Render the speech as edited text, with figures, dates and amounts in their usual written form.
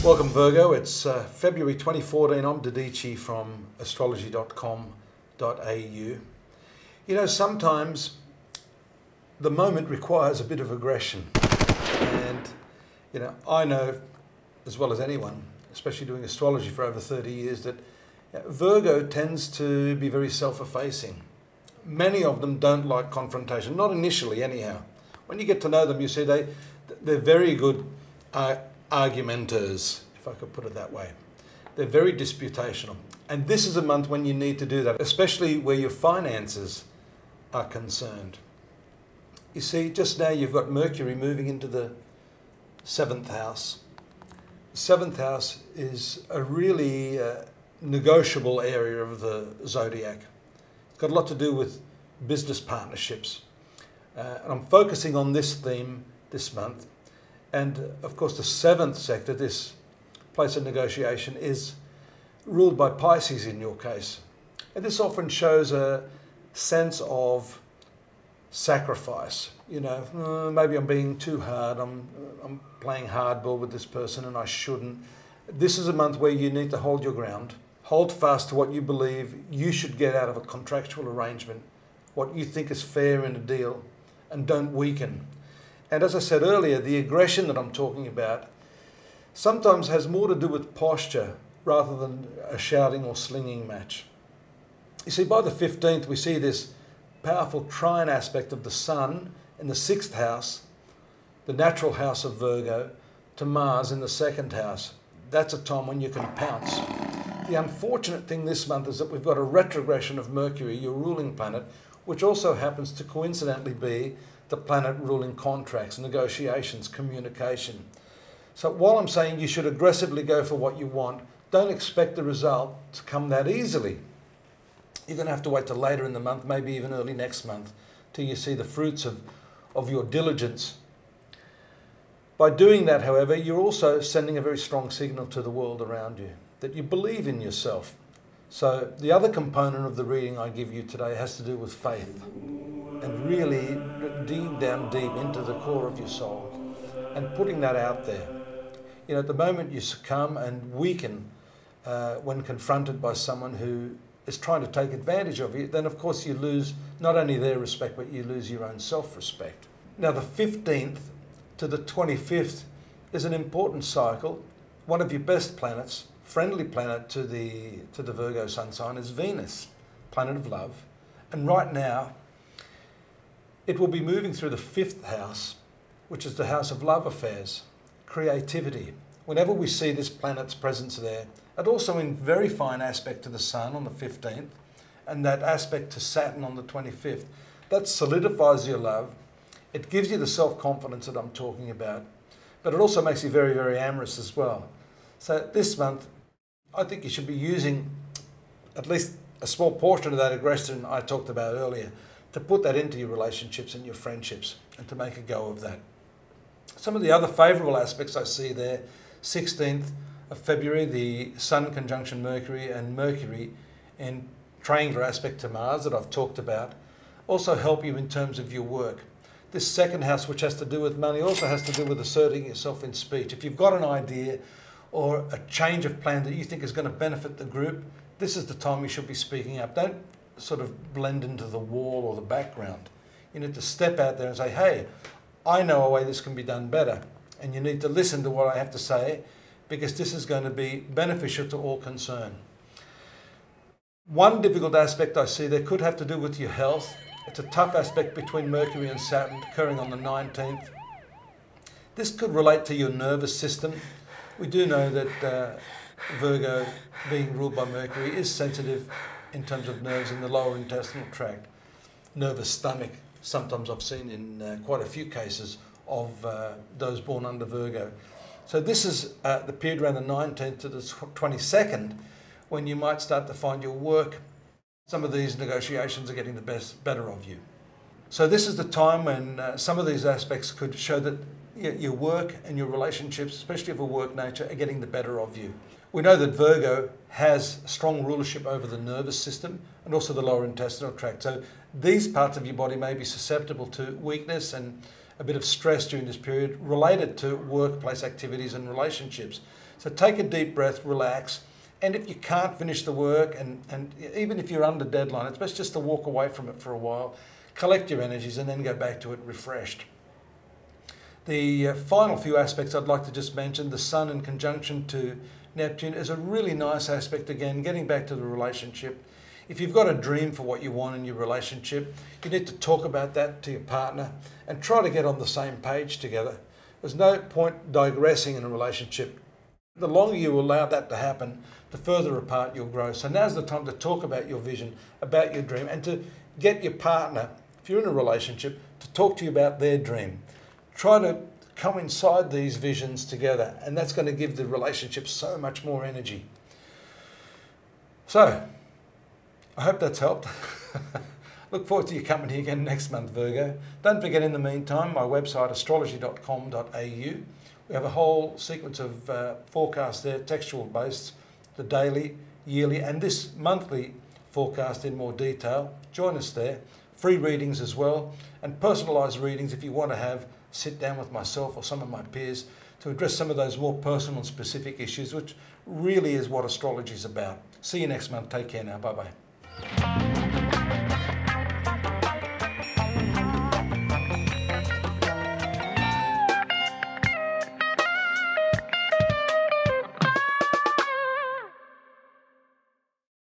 Welcome Virgo, it's February 2014, I'm Dadhichi from astrology.com.au. You know, sometimes the moment requires a bit of aggression, and you know, I know as well as anyone, especially doing astrology for over 30 years, that Virgo tends to be very self-effacing. Many of them don't like confrontation, not initially anyhow. When you get to know them, you see they're very good argumenters, if I could put it that way. They're very disputational. And this is a month when you need to do that, especially where your finances are concerned. You see, just now you've got Mercury moving into the 7th house. The 7th house is a really negotiable area of the zodiac. It's got a lot to do with business partnerships. And I'm focusing on this theme this month. And of course the 7th sector, this place of negotiation, is ruled by Pisces in your case. And this often shows a sense of sacrifice. You know, maybe I'm being too hard, I'm playing hardball with this person and I shouldn't. This is a month where you need to hold your ground, hold fast to what you believe you should get out of a contractual arrangement, what you think is fair in a deal, and don't weaken. And as I said earlier, the aggression that I'm talking about sometimes has more to do with posture rather than a shouting or slinging match. You see, by the 15th, we see this powerful trine aspect of the Sun in the 6th house, the natural house of Virgo, to Mars in the 2nd house. That's a time when you can pounce. The unfortunate thing this month is that we've got a retrogression of Mercury, your ruling planet, which also happens to coincidentally be the planet ruling contracts, negotiations, communication. So while I'm saying you should aggressively go for what you want, don't expect the result to come that easily. You're going to have to wait till later in the month, maybe even early next month, till you see the fruits of your diligence. By doing that, however, you're also sending a very strong signal to the world around you, that you believe in yourself. So the other component of the reading I give you today has to do with faith, and really dig down deep into the core of your soul and putting that out there. You know, at the moment you succumb and weaken when confronted by someone who is trying to take advantage of you, then of course you lose not only their respect, but you lose your own self-respect. Now the 15th to the 25th is an important cycle. One of your best planets, friendly planet to the Virgo sun sign, is Venus, planet of love. And right now, it will be moving through the 5th house, which is the house of love affairs, creativity. Whenever we see this planet's presence there, and also in very fine aspect to the Sun on the 15th, and that aspect to Saturn on the 25th, that solidifies your love. It gives you the self-confidence that I'm talking about, but it also makes you very, very amorous as well. So this month, I think you should be using at least a small portion of that aggression I talked about earlier to put that into your relationships and your friendships and to make a go of that. Some of the other favourable aspects I see there, 16th of February, the Sun conjunction Mercury and Mercury in triangular aspect to Mars that I've talked about, also help you in terms of your work. This 2nd house, which has to do with money, also has to do with asserting yourself in speech. If you've got an idea or a change of plan that you think is going to benefit the group, this is the time you should be speaking up. Don't sort of blend into the wall or the background. You need to step out there and say, hey, I know a way this can be done better. And you need to listen to what I have to say, because this is going to be beneficial to all concerned. One difficult aspect I see there could have to do with your health. It's a tough aspect between Mercury and Saturn occurring on the 19th. This could relate to your nervous system. We do know that Virgo, being ruled by Mercury, is sensitive in terms of nerves in the lower intestinal tract. Nervous stomach, sometimes I've seen in quite a few cases of those born under Virgo. So this is the period around the 19th to the 22nd when you might start to find your work, some of these negotiations are getting the better of you. So this is the time when some of these aspects could show that your work and your relationships, especially of a work nature, are getting the better of you. We know that Virgo has strong rulership over the nervous system and also the lower intestinal tract. So these parts of your body may be susceptible to weakness and a bit of stress during this period related to workplace activities and relationships. So take a deep breath, relax, and if you can't finish the work, and even if you're under deadline, it's best just to walk away from it for a while, collect your energies, and then go back to it refreshed. The final few aspects I'd like to just mention, the Sun in conjunction to Neptune is a really nice aspect, again, getting back to the relationship. If you've got a dream for what you want in your relationship, you need to talk about that to your partner and try to get on the same page together. There's no point digressing in a relationship. The longer you allow that to happen, the further apart you'll grow. So now's the time to talk about your vision, about your dream, and to get your partner, if you're in a relationship, to talk to you about their dream. Try to coincide these visions together, and that's going to give the relationship so much more energy. So, I hope that's helped. Look forward to your company again next month, Virgo. Don't forget, in the meantime, my website, astrology.com.au. We have a whole sequence of forecasts there, textual based, the daily, yearly, and this monthly forecast in more detail. Join us there. Free readings as well, and personalised readings if you want to have sit down with myself or some of my peers to address some of those more personal and specific issues, which really is what astrology is about. See you next month. Take care now. Bye-bye.